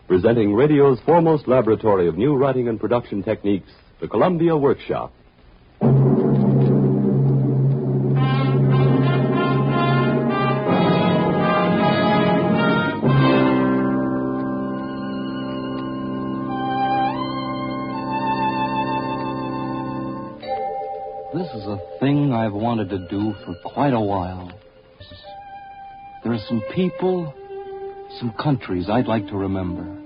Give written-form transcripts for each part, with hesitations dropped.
Presenting radio's foremost laboratory of new writing and production techniques, the Columbia Workshop. This is a thing I've wanted to do for quite a while. There are some people, some countries I'd like to remember.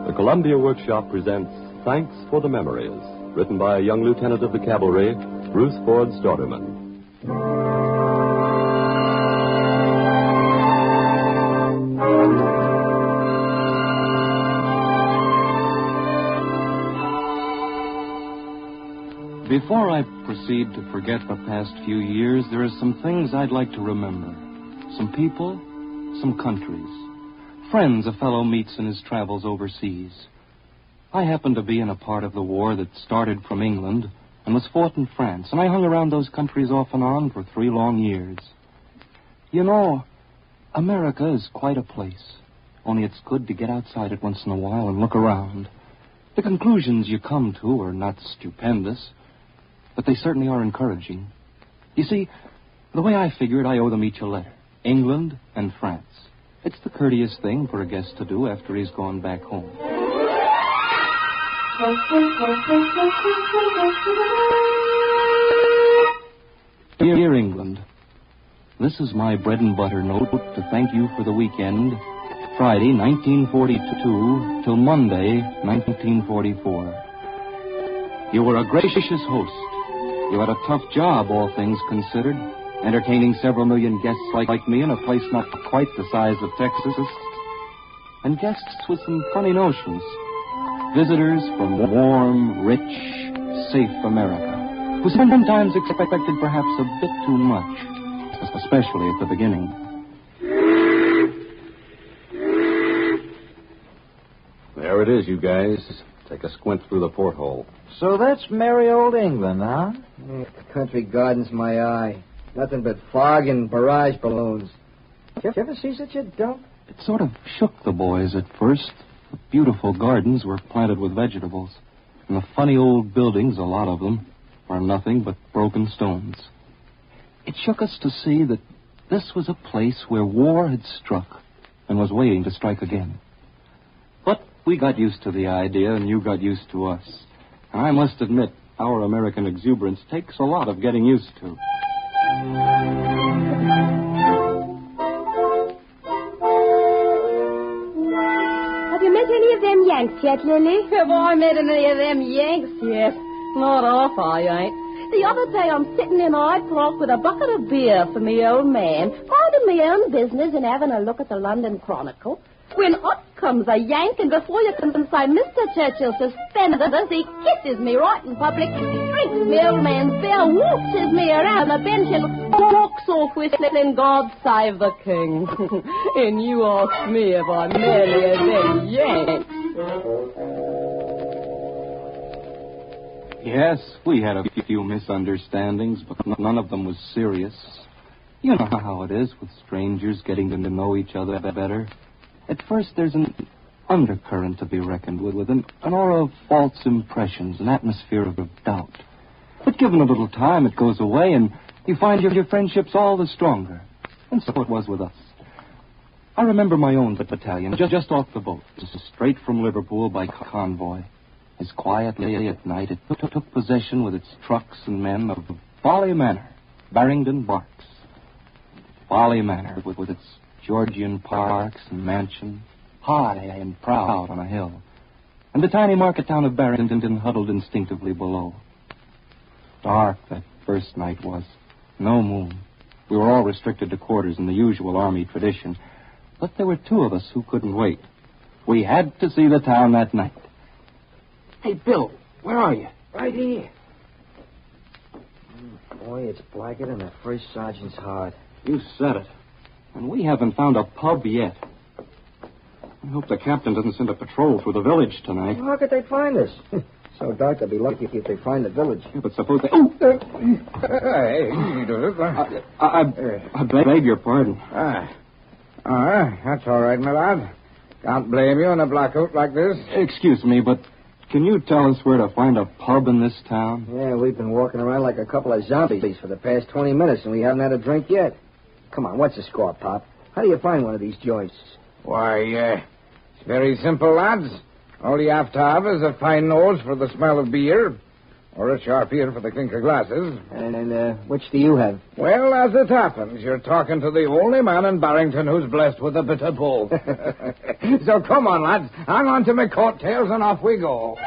The Columbia Workshop presents Thanks for the Memories, written by a young lieutenant of the cavalry, Ruth Ford Stouterman. Before I proceed to forget the past few years, there are some things I'd like to remember. Some people, some countries. Friends a fellow meets in his travels overseas. I happened to be in a part of the war that started from England and was fought in France, and I hung around those countries off and on for 3 long years. You know, America is quite a place, only it's good to get outside it once in a while and look around. The conclusions you come to are not stupendous, but they certainly are encouraging. You see, the way I figure it, I owe them each a letter. England and France. It's the courteous thing for a guest to do after he's gone back home. Dear England, this is my bread and butter note to thank you for the weekend, Friday, 1942, till Monday, 1944. You were a gracious host. You had a tough job, all things considered, entertaining several million guests like me in a place not quite the size of Texas, and guests with some funny notions. Visitors from warm, rich, safe America, who sometimes expected perhaps a bit too much, especially at the beginning. There it is, you guys. Take a squint through the porthole. So that's merry old England, huh? The country gardens my eye. Nothing but fog and barrage balloons. Did you ever see such a dump? It sort of shook the boys at first. The beautiful gardens were planted with vegetables. And the funny old buildings, a lot of them, are nothing but broken stones. It shook us to see that this was a place where war had struck and was waiting to strike again. But we got used to the idea, and you got used to us. And I must admit, our American exuberance takes a lot of getting used to. Have you met any of them Yanks yet, Lily? Have I met any of them Yanks yet? Not off, I ain't. The other day I'm sitting in Hyde Park with a bucket of beer for me old man, minding my own business and having a look at the London Chronicle, when up comes a Yank, and before you can say Mr. Churchill suspended us, he kisses me right in public, drinks me old man's beer, waltzes me around the bench, and walks off whistling God Save the King. And you ask me if I met any of them Yanks. Yes, we had a few misunderstandings, but none of them was serious. You know how it is with strangers getting to know each other better. At first, there's an undercurrent to be reckoned with an aura of false impressions, an atmosphere of doubt. But given a little time, it goes away, and you find your friendships all the stronger. And so it was with us. I remember my own battalion, just off the boat, straight from Liverpool by convoy. As quietly at night, it took possession with its trucks and men of Folly Manor, Barrington Barks. Folly Manor, with its Georgian parks and mansions, high and proud on a hill, and the tiny market town of Barrington huddled instinctively below. Dark that first night was. No moon. We were all restricted to quarters in the usual army tradition, but there were 2 of us who couldn't wait. We had to see the town that night. Hey, Bill, where are you? Right here. Boy, it's blacker than the first sergeant's heart. You said it. And we haven't found a pub yet. I hope the captain doesn't send a patrol through the village tonight. Well, how could they find us? So dark, they'll be lucky if they find the village. Yeah, but suppose they... Oh! Hey, I beg your pardon. That's all right, my lad. Can't blame you in a blackout like this. Excuse me, but can you tell us where to find a pub in this town? Yeah, we've been walking around like a couple of zombies for the past 20 minutes, and we haven't had a drink yet. Come on, what's the score, Pop? How do you find one of these joints? Why, it's very simple, lads. All you have to have is a fine nose for the smell of beer, or a sharp ear for the clink of glasses. And which do you have? Well, as it happens, you're talking to the only man in Barrington who's blessed with a bit of both. So come on, lads. Hang on to my coattails and off we go.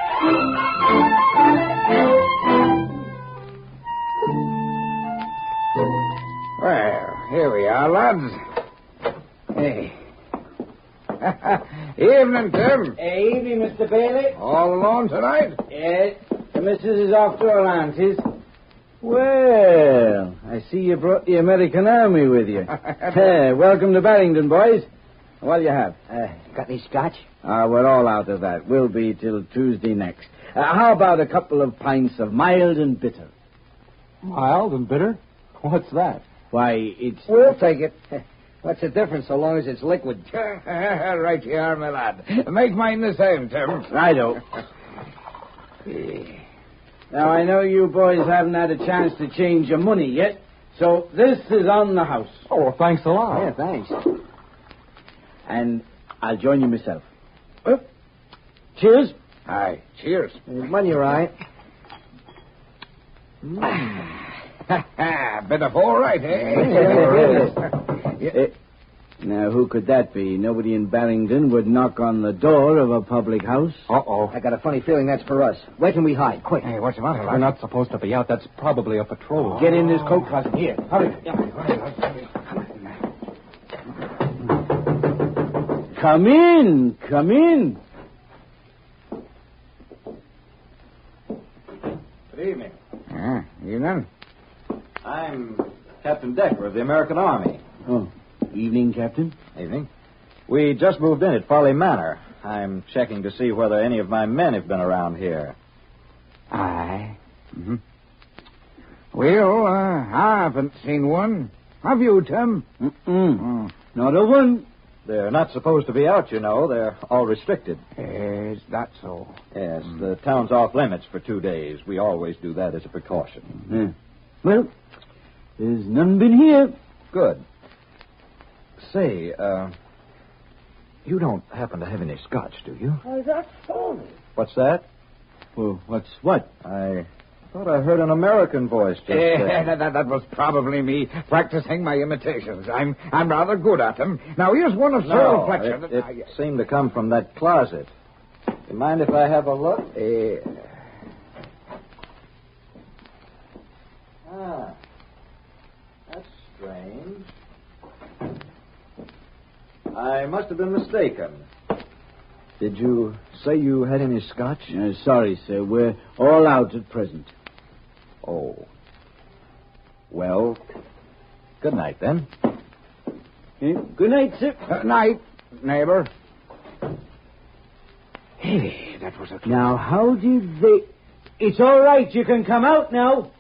Well, here we are, lads. Hey. Evening, Tim. Evening, Mr. Bailey. All alone tonight? Yes. The missus is off to her auntie's. Well, I see you brought the American Army with you. Welcome to Barrington, boys. What'll you have? Got any scotch? We're all out of that. We'll be till Tuesday next. How about a couple of pints of mild and bitter? Mild and bitter? What's that? Why, it's... We'll take it. What's the difference so long as it's liquid? Right you are, my lad. Make mine the same, Tim. Righto. Now, I know you boys haven't had a chance to change your money yet, so this is on the house. Oh, well, thanks a lot. Yeah, thanks. And I'll join you myself. Cheers. Aye, cheers. Money, right? Bit of all right, eh? Now, who could that be? Nobody in Barrington would knock on the door of a public house. Uh-oh. I got a funny feeling that's for us. Where can we hide? Quick. Hey, what's the matter, lad? We're not supposed to be out. That's probably a patrol. Get in this coat closet. Here, hurry. Come in. Come in. Good evening. Evening. I'm Captain Decker of the American Army. Oh, evening, Captain. Evening. We just moved in at Farley Manor. I'm checking to see whether any of my men have been around here. Aye. Mm-hmm. Well, I haven't seen one. Have you, Tim? Not a one. They're not supposed to be out, you know. They're all restricted. Is that so? Yes, the town's off limits for 2 days. We always do that as a precaution. Well, there's none been here. Good. Say, you don't happen to have any scotch, do you? Oh, that's phony. What's that? Well, what's what? I thought I heard an American voice just then. That was probably me practicing my imitations. I'm rather good at them. Now, here's one of Cyril Fletcher. It seemed to come from that closet. You mind if I have a look? That's strange. I must have been mistaken. Did you say you had any scotch? Sorry, sir. We're all out at present. Oh. Well, good night, then. Good night, sir. Night, neighbor. Hey, that was a... Now, how did they... It's all right. You can come out now.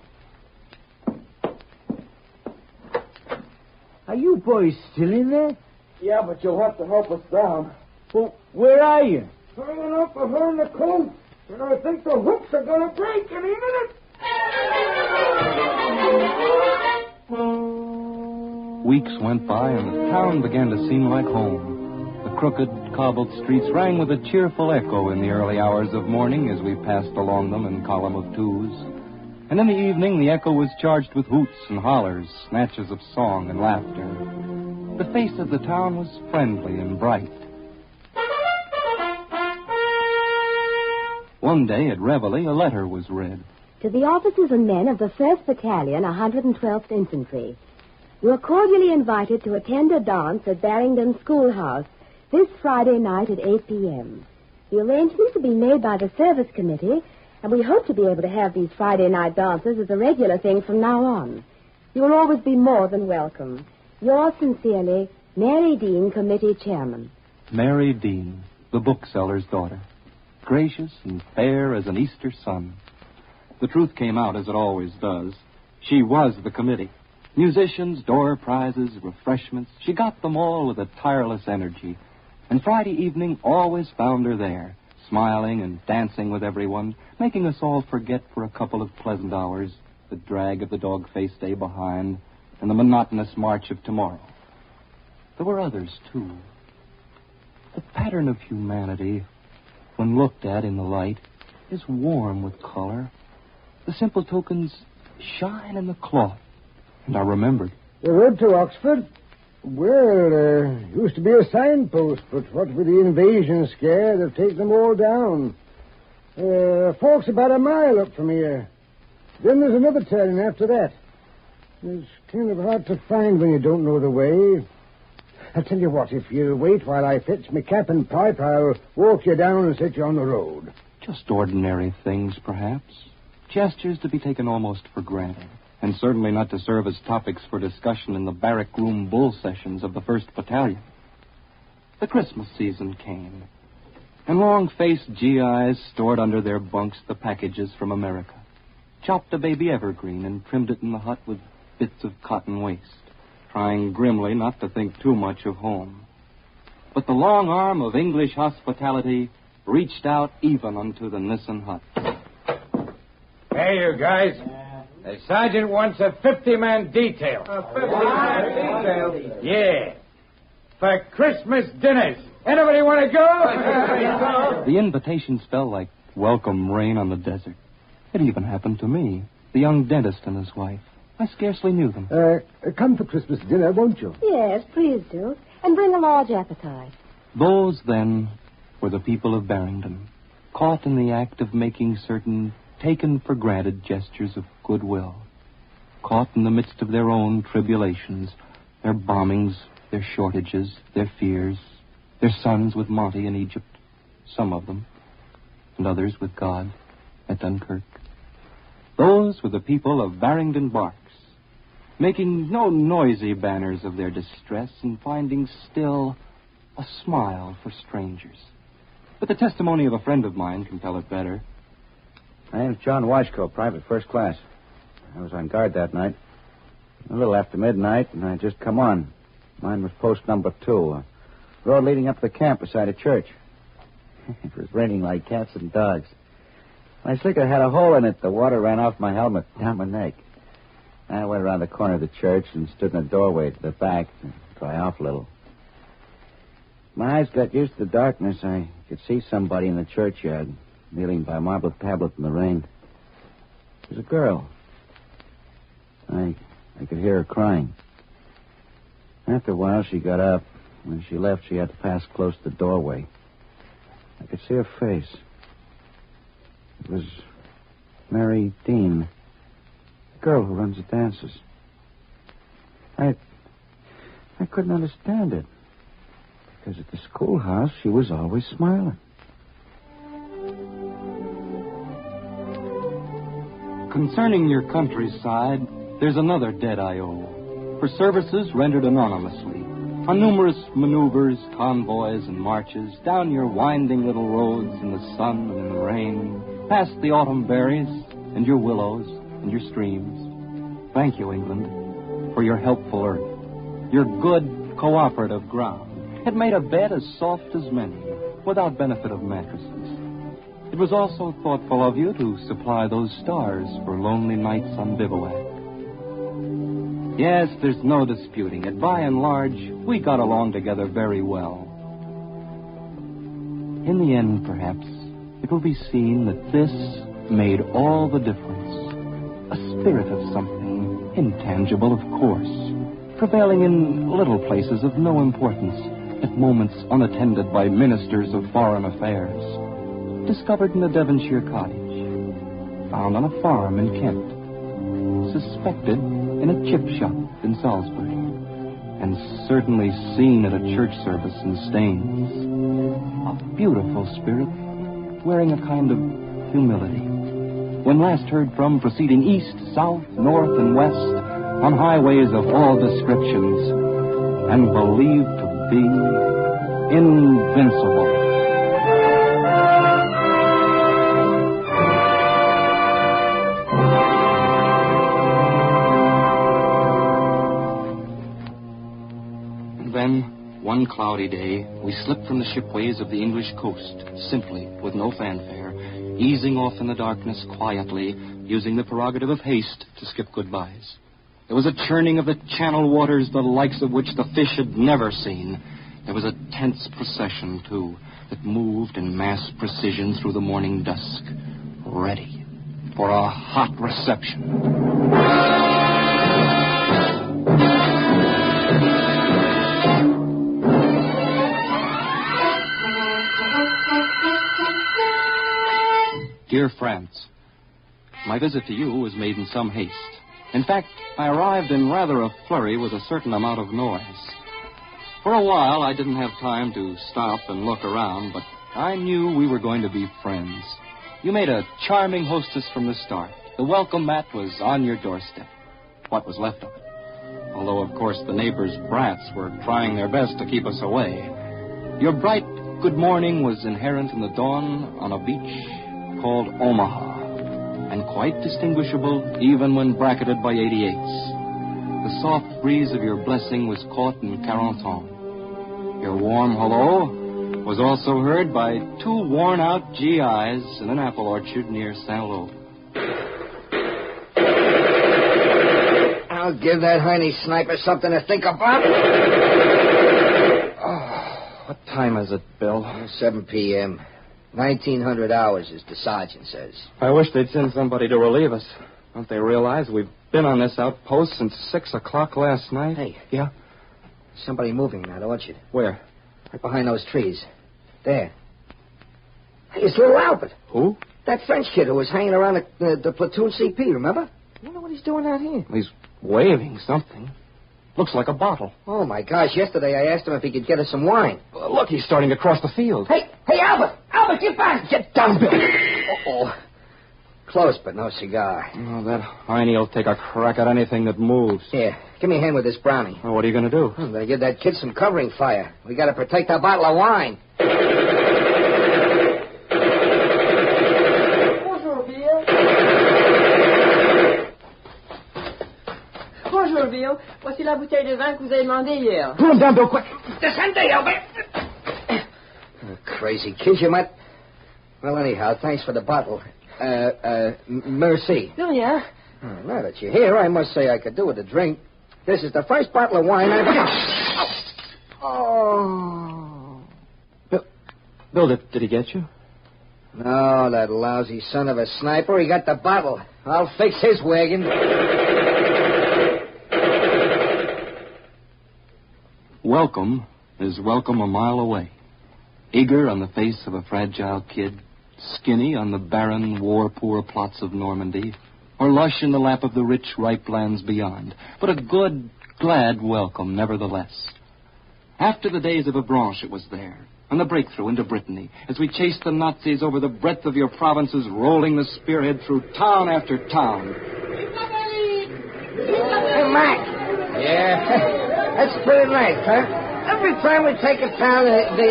Are you boys still in there? Yeah, but you'll have to help us down. Well, where are you? Hanging up behind the coat. And I think the hooks are going to break any minute. Weeks went by, and the town began to seem like home. The crooked, cobbled streets rang with a cheerful echo in the early hours of morning as we passed along them in column of twos. And in the evening, the echo was charged with hoots and hollers, snatches of song and laughter. The face of the town was friendly and bright. One day at Reveille, a letter was read. To the officers and men of the 1st Battalion, 112th Infantry. You are cordially invited to attend a dance at Barrington Schoolhouse this Friday night at 8 p.m. The arrangements have been made by the service committee, and we hope to be able to have these Friday night dances as a regular thing from now on. You will always be more than welcome. Yours sincerely, Mary Dean, Committee Chairman. Mary Dean, the bookseller's daughter. gracious and fair as an Easter sun. The truth came out, as it always does. She was the committee. Musicians, door prizes, refreshments. She got them all with a tireless energy. And Friday evening always found her there, smiling and dancing with everyone, making us all forget for a couple of pleasant hours the drag of the dog-faced day behind and the monotonous march of tomorrow. There were others, too. The pattern of humanity, when looked at in the light, is warm with color. The simple tokens shine in the cloth and are remembered. The road to Oxford? Well, used to be a signpost, but what with the invasion scare, they've taken them all down. Folks about a mile up from here. Then there's another turning after that. It's kind of hard to find when you don't know the way. I'll tell you what, if you wait while I fetch my cap and pipe, I'll walk you down and set you on the road. Just ordinary things, perhaps. Gestures to be taken almost for granted, and certainly not to serve as topics for discussion in the barrack room bull sessions of the 1st Battalion. The Christmas season came, and long-faced GIs stored under their bunks the packages from America, chopped a baby evergreen and trimmed it in the hut with bits of cotton waste, trying grimly not to think too much of home. But the long arm of English hospitality reached out even unto the Nissen hut. Hey, you guys. The sergeant wants a 50-man detail. A 50-man detail? Yeah. For Christmas dinners. Anybody want to go? The invitations fell like welcome rain on the desert. It even happened to me, the young dentist and his wife. I scarcely knew them. Come for Christmas dinner, won't you? Yes, please do. And bring a large appetite. Those, then, were the people of Barrington, caught in the act of making certain taken-for-granted gestures of goodwill, caught in the midst of their own tribulations, their bombings, their shortages, their fears, their sons with Monty in Egypt, some of them, and others with God at Dunkirk. Those were the people of Barrington Barks, making no noisy banners of their distress and finding still a smile for strangers. But the testimony of a friend of mine can tell it better. My name's John Washko, private first class. I was on guard that night. A little after midnight, and I just come on. Mine was post number 2, road leading up to the camp beside a church. It was raining like cats and dogs. My slicker had a hole in it. The water ran off my helmet, down my neck. I went around the corner of the church and stood in the doorway to the back to dry off a little. My eyes got used to the darkness. I could see somebody in the churchyard, kneeling by a marble tablet in the rain. It was a girl. I could hear her crying. After a while, she got up. When she left, she had to pass close to the doorway. I could see her face. It was Mary Dean, the girl who runs the dances. I couldn't understand it. Because at the schoolhouse, she was always smiling. Concerning your countryside, there's another debt I owe. For services rendered anonymously, on numerous maneuvers, convoys, and marches, down your winding little roads in the sun and in the rain, past the autumn berries and your willows and your streams. Thank you, England, for your helpful earth, your good cooperative ground. It made a bed as soft as many, without benefit of mattresses. It was also thoughtful of you to supply those stars for lonely nights on bivouac. Yes, there's no disputing it. By and large, we got along together very well. In the end, perhaps, it will be seen that this made all the difference. A spirit of something intangible, of course, prevailing in little places of no importance, at moments unattended by ministers of foreign affairs, discovered in a Devonshire cottage, found on a farm in Kent, suspected in a chip shop in Salisbury, and certainly seen at a church service in Staines. A beautiful spirit, wearing a kind of humility. When last heard from, proceeding east, south, north, and west, on highways of all descriptions, and believed to be invincible. cloudy day, we slipped from the shipways of the English coast, simply, with no fanfare, easing off in the darkness quietly, using the prerogative of haste to skip goodbyes. There was a churning of the channel waters, the likes of which the fish had never seen. There was a tense procession, too, that moved in mass precision through the morning dusk, ready for a hot reception. Dear friends, my visit to you was made in some haste. In fact, I arrived in rather a flurry with a certain amount of noise. For a while, I didn't have time to stop and look around, but I knew we were going to be friends. You made a charming hostess from the start. The welcome mat was on your doorstep. What was left of it? Although, of course, the neighbors' brats were trying their best to keep us away. Your bright good morning was inherent in the dawn on a beach called Omaha, and quite distinguishable even when bracketed by 88s. The soft breeze of your blessing was caught in Carentan. Your warm hello was also heard by 2 worn-out GIs in an apple orchard near Saint-Lô. I'll give that Heine sniper something to think about. What time is it, Bill? 7 p.m. 1900 hours, as the sergeant says. I wish they'd send somebody to relieve us. Don't they realize we've been on this outpost since 6 o'clock last night? Hey. Yeah? Somebody moving in that orchard. Where? Right behind those trees. There. Hey, it's little Albert. Who? That French kid who was hanging around the platoon CP, remember? You know what he's doing out here? He's waving something. Looks like a bottle. Oh, my gosh. Yesterday I asked him if he could get us some wine. Look, he's starting to cross the field. Hey, Albert! Albert, get back! Get down, Bill! Uh-oh. Close, but no cigar. Oh, that Heine will take a crack at anything that moves. Here, give me a hand with this brownie. Well, what are you going to do? I'm going to give that kid some covering fire. We got to protect our bottle of wine. Bonjour, Bill. Bonjour, Bill. Voici la bouteille de vin que vous avez demandé hier. Pull him down, Bill, quick. Descende, Albert. Crazy kid, you might... Well, anyhow, thanks for the bottle. Merci. De rien. Now that you're here, I must say I could do with a drink. This is the first bottle of wine I've... Oh. Bill, did he get you? No, that lousy son of a sniper. He got the bottle. I'll fix his wagon. Welcome is welcome a mile away. Eager on the face of a fragile kid, skinny on the barren, war-poor plots of Normandy, or lush in the lap of the rich, ripe lands beyond. But a good, glad welcome, nevertheless. After the days of Avranches, it was there, and the breakthrough into Brittany, as we chased the Nazis over the breadth of your provinces, rolling the spearhead through town after town. Hey, Mac. Yeah, that's pretty nice, huh? Every time we take a town, the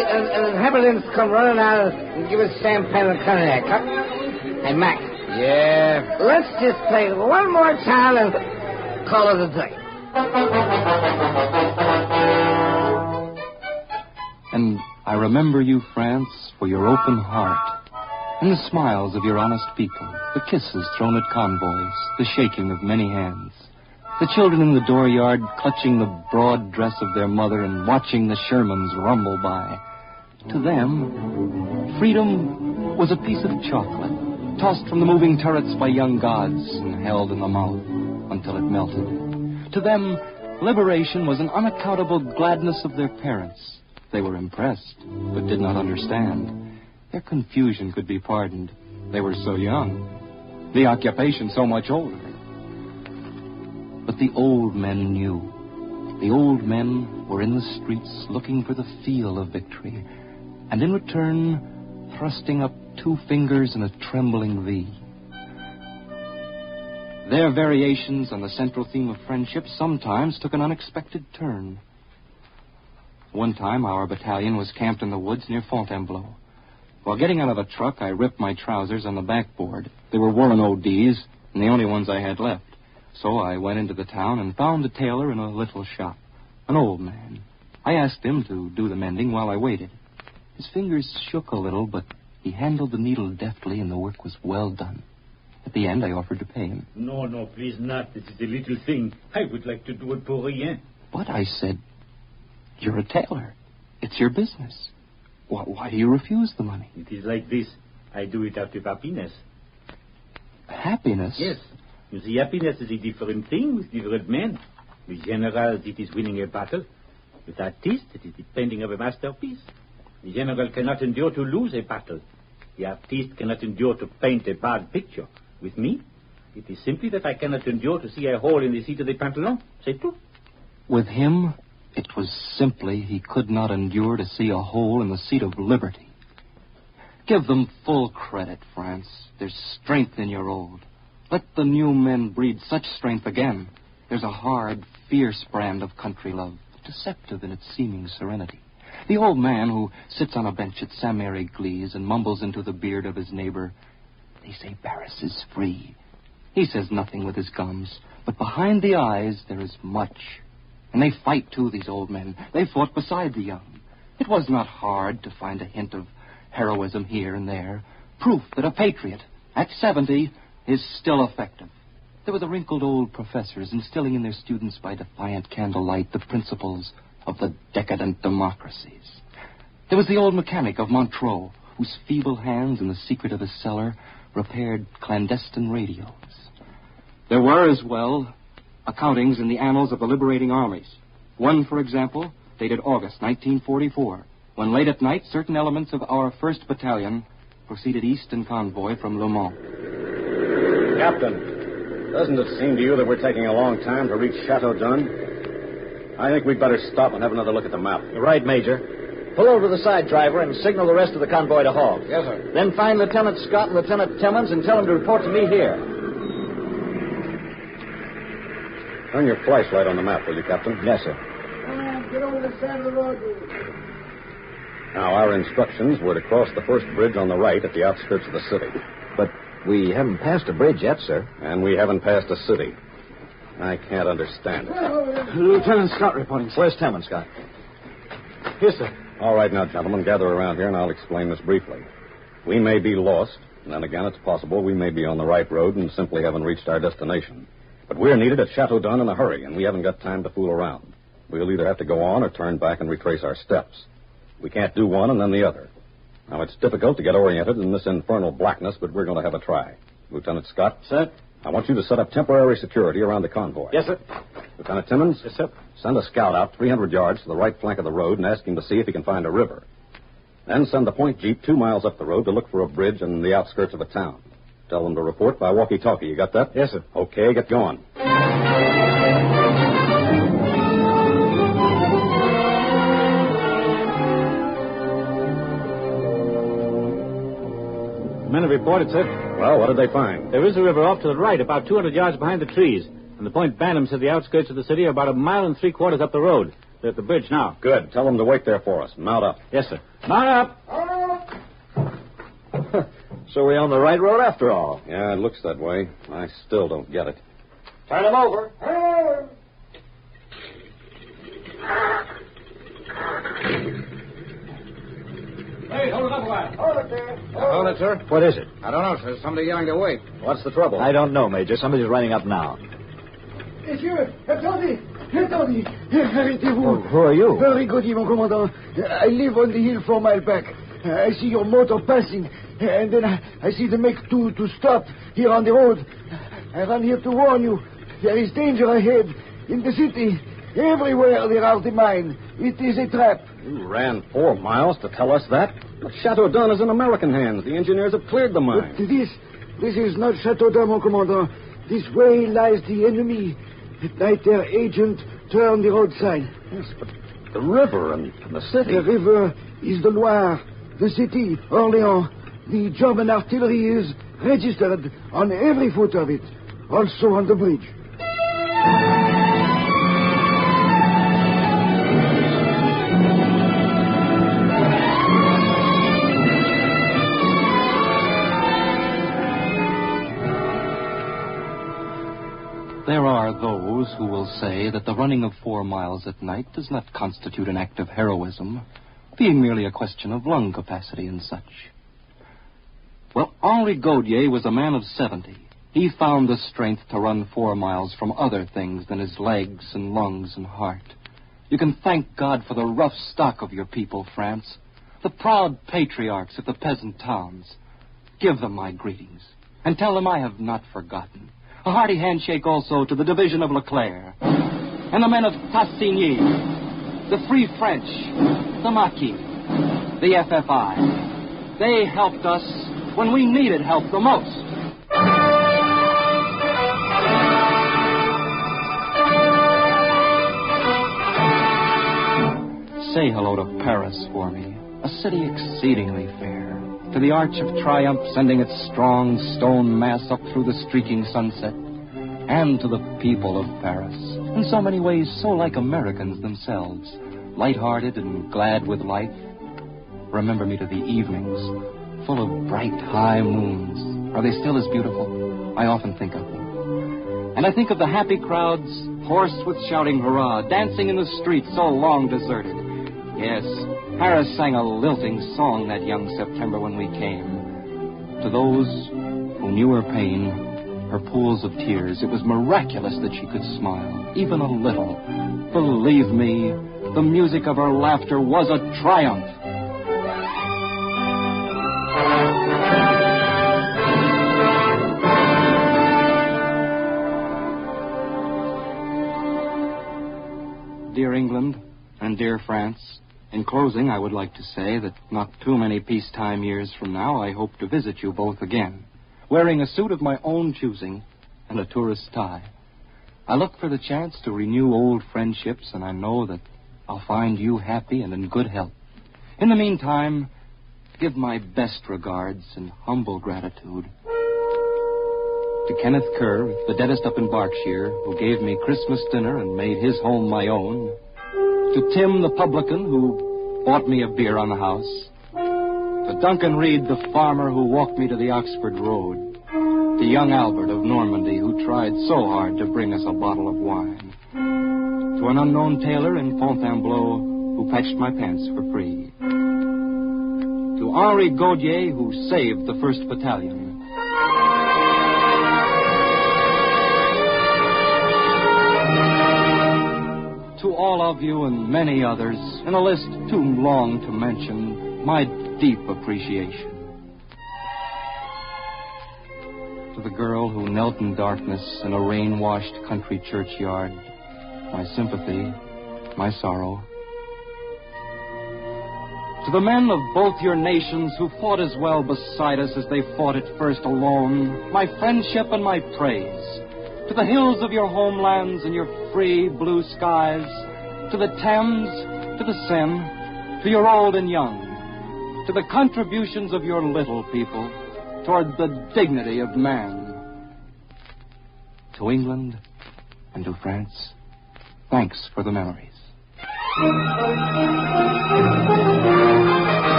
inhabitants come running out and give us champagne and cognac, huh? Hey, Mac. Yeah? Let's just take one more town and call it a day. And I remember you, France, for your open heart, and the smiles of your honest people, the kisses thrown at convoys, the shaking of many hands. The children in the dooryard clutching the broad dress of their mother and watching the Shermans rumble by. To them, freedom was a piece of chocolate, tossed from the moving turrets by young gods and held in the mouth until it melted. To them, liberation was an unaccountable gladness of their parents. They were impressed, but did not understand. Their confusion could be pardoned. They were so young. The occupation so much older. But the old men knew. The old men were in the streets looking for the feel of victory, and in return, thrusting up 2 fingers in a trembling V. Their variations on the central theme of friendship sometimes took an unexpected turn. One time, our battalion was camped in the woods near Fontainebleau. While getting out of the truck, I ripped my trousers on the backboard. They were woolen ODs, and the only ones I had left. So I went into the town and found a tailor in a little shop, an old man. I asked him to do the mending while I waited. His fingers shook a little, but he handled the needle deftly, and the work was well done. At the end, I offered to pay him. No, please not. This is a little thing. I would like to do it pour rien. But I said, you're a tailor. It's your business. Why do you refuse the money? It is like this. I do it out of happiness. Happiness? Yes. You see, happiness is a different thing with different men. With generals, it is winning a battle. With artists, it is the painting of a masterpiece. The general cannot endure to lose a battle. The artist cannot endure to paint a bad picture. With me, it is simply that I cannot endure to see a hole in the seat of the pantalon. C'est tout. With him, it was simply he could not endure to see a hole in the seat of liberty. Give them full credit, France. There's strength in your old. Let the new men breed such strength again. There's a hard, fierce brand of country love, deceptive in its seeming serenity. The old man who sits on a bench at Saint-Mary-Église and mumbles into the beard of his neighbor, they say Paris is free. He says nothing with his gums, but behind the eyes there is much. And they fight, too, these old men. They fought beside the young. It was not hard to find a hint of heroism here and there. Proof that a patriot, at 70, is still effective. There were the wrinkled old professors instilling in their students by defiant candlelight the principles of the decadent democracies. There was the old mechanic of Montreux, whose feeble hands in the secret of his cellar repaired clandestine radios. There were, as well, accountings in the annals of the liberating armies. One, for example, dated August 1944, when late at night certain elements of our 1st Battalion proceeded east in convoy from Le Mans. Captain, doesn't it seem to you that we're taking a long time to reach Chateau d'Un? I think we'd better stop and have another look at the map. You're right, Major. Pull over to the side, driver, and signal the rest of the convoy to halt. Yes, sir. Then find Lieutenant Scott and Lieutenant Timmons and tell them to report to me here. Turn your flashlight on the map, will you, Captain? Yes, sir. Get over the side of the road. Now, our instructions were to cross the first bridge on the right at the outskirts of the city. But we haven't passed a bridge yet, sir. And we haven't passed a city. I can't understand it. Lieutenant Scott reporting. Where's Timmons, Scott? Yes, sir. All right, now, gentlemen, gather around here, and I'll explain this briefly. We may be lost, and then again, it's possible we may be on the right road and simply haven't reached our destination. But we're needed at Chateau d'Un in a hurry, and we haven't got time to fool around. We'll either have to go on or turn back and retrace our steps. We can't do one and then the other. Now, it's difficult to get oriented in this infernal blackness, but we're going to have a try. Lieutenant Scott? Sir? I want you to set up temporary security around the convoy. Yes, sir. Lieutenant Timmons? Yes, sir. Send a scout out 300 yards to the right flank of the road and ask him to see if he can find a river. Then send the point jeep 2 miles up the road to look for a bridge in the outskirts of a town. Tell them to report by walkie-talkie. You got that? Yes, sir. Okay, get going. Men have reported, sir. Well, what did they find? There is a river off to the right, about 200 yards behind the trees. And the point Bantam said the outskirts of the city are about 1.75 miles up the road. They're at the bridge now. Good. Tell them to wait there for us. Mount up. Yes, sir. Mount up! So we're on the right road after all. Yeah, it looks that way. I still don't get it. Turn them over. Hey, hold it up a while. Hold it there. Hold it, sir. What is it? I don't know, sir. Somebody yelling to wait. What's the trouble? I don't know, Major. Somebody's running up now. Monsieur, attendez. Arrêtez-vous. Who are you? Very good, mon commandant. I live on the hill 4 miles back. I see your motor passing, and then I see the make to stop here on the road. I run here to warn you. There is danger ahead. In the city, everywhere there are the mine. It is a trap. You ran 4 miles to tell us that? But Chateau d'Un is in American hands. The engineers have cleared the mine. But this is not Chateau d'Un, mon commandant. This way lies the enemy. At night, their agent turned the roadside. Yes, but the river and the city. The river is the Loire. The city, Orléans. The German artillery is registered on every foot of it. Also on the bridge. There are those who will say that the running of 4 miles at night does not constitute an act of heroism, being merely a question of lung capacity and such. Well, Henri Gaudier was a man of 70. He found the strength to run 4 miles from other things than his legs and lungs and heart. You can thank God for the rough stock of your people, France, the proud patriarchs of the peasant towns. Give them my greetings, and tell them I have not forgotten. A hearty handshake also to the division of Leclerc, and the men of Tassigny, the Free French, the Maquis, the FFI. They helped us when we needed help the most. Say hello to Paris for me, a city exceedingly fair. To the Arch of Triumph sending its strong stone mass up through the streaking sunset, and to the people of Paris, in so many ways so like Americans themselves, light-hearted and glad with life. Remember me to the evenings, full of bright, high moons. Are they still as beautiful? I often think of them. And I think of the happy crowds, hoarse with shouting hurrah, dancing in the streets so long deserted. Yes, Paris sang a lilting song that young September when we came. To those who knew her pain, her pools of tears, it was miraculous that she could smile, even a little. Believe me, the music of her laughter was a triumph. Dear England and dear France, in closing, I would like to say that not too many peacetime years from now, I hope to visit you both again, wearing a suit of my own choosing and a tourist tie. I look for the chance to renew old friendships, and I know that I'll find you happy and in good health. In the meantime, give my best regards and humble gratitude to Kenneth Kerr, the dentist up in Berkshire, who gave me Christmas dinner and made his home my own. To Tim, the publican, who bought me a beer on the house. To Duncan Reed, the farmer, who walked me to the Oxford Road. To young Albert of Normandy, who tried so hard to bring us a bottle of wine. To an unknown tailor in Fontainebleau, who patched my pants for free. To Henri Gaudier, who saved the 1st Battalion. To all of you and many others, in a list too long to mention, my deep appreciation. To the girl who knelt in darkness in a rain-washed country churchyard, my sympathy, my sorrow. To the men of both your nations who fought as well beside us as they fought at first alone, my friendship and my praise. To the hills of your homelands and your free blue skies, to the Thames, to the Seine, to your old and young, to the contributions of your little people toward the dignity of man. To England and to France, thanks for the memories.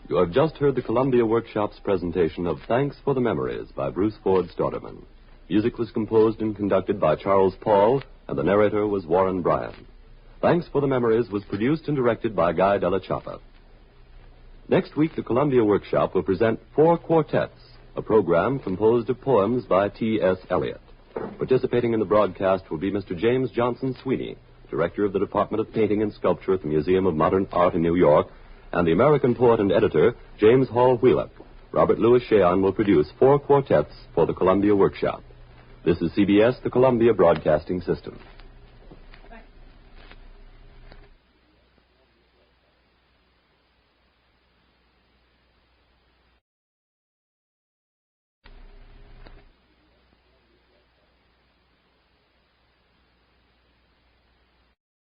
You have just heard the Columbia Workshop's presentation of Thanks for the Memories by Bruce Ford Storterman. Music was composed and conducted by Charles Paul, and the narrator was Warren Bryan. Thanks for the Memories was produced and directed by Guy Della Chapa. Next week, the Columbia Workshop will present 4 Quartets, a program composed of poems by T.S. Eliot. Participating in the broadcast will be Mr. James Johnson Sweeney, director of the Department of Painting and Sculpture at the Museum of Modern Art in New York, and the American poet and editor, James Hall Wheelock. Robert Louis Cheon will produce 4 quartets for the Columbia Workshop. This is CBS, the Columbia Broadcasting System.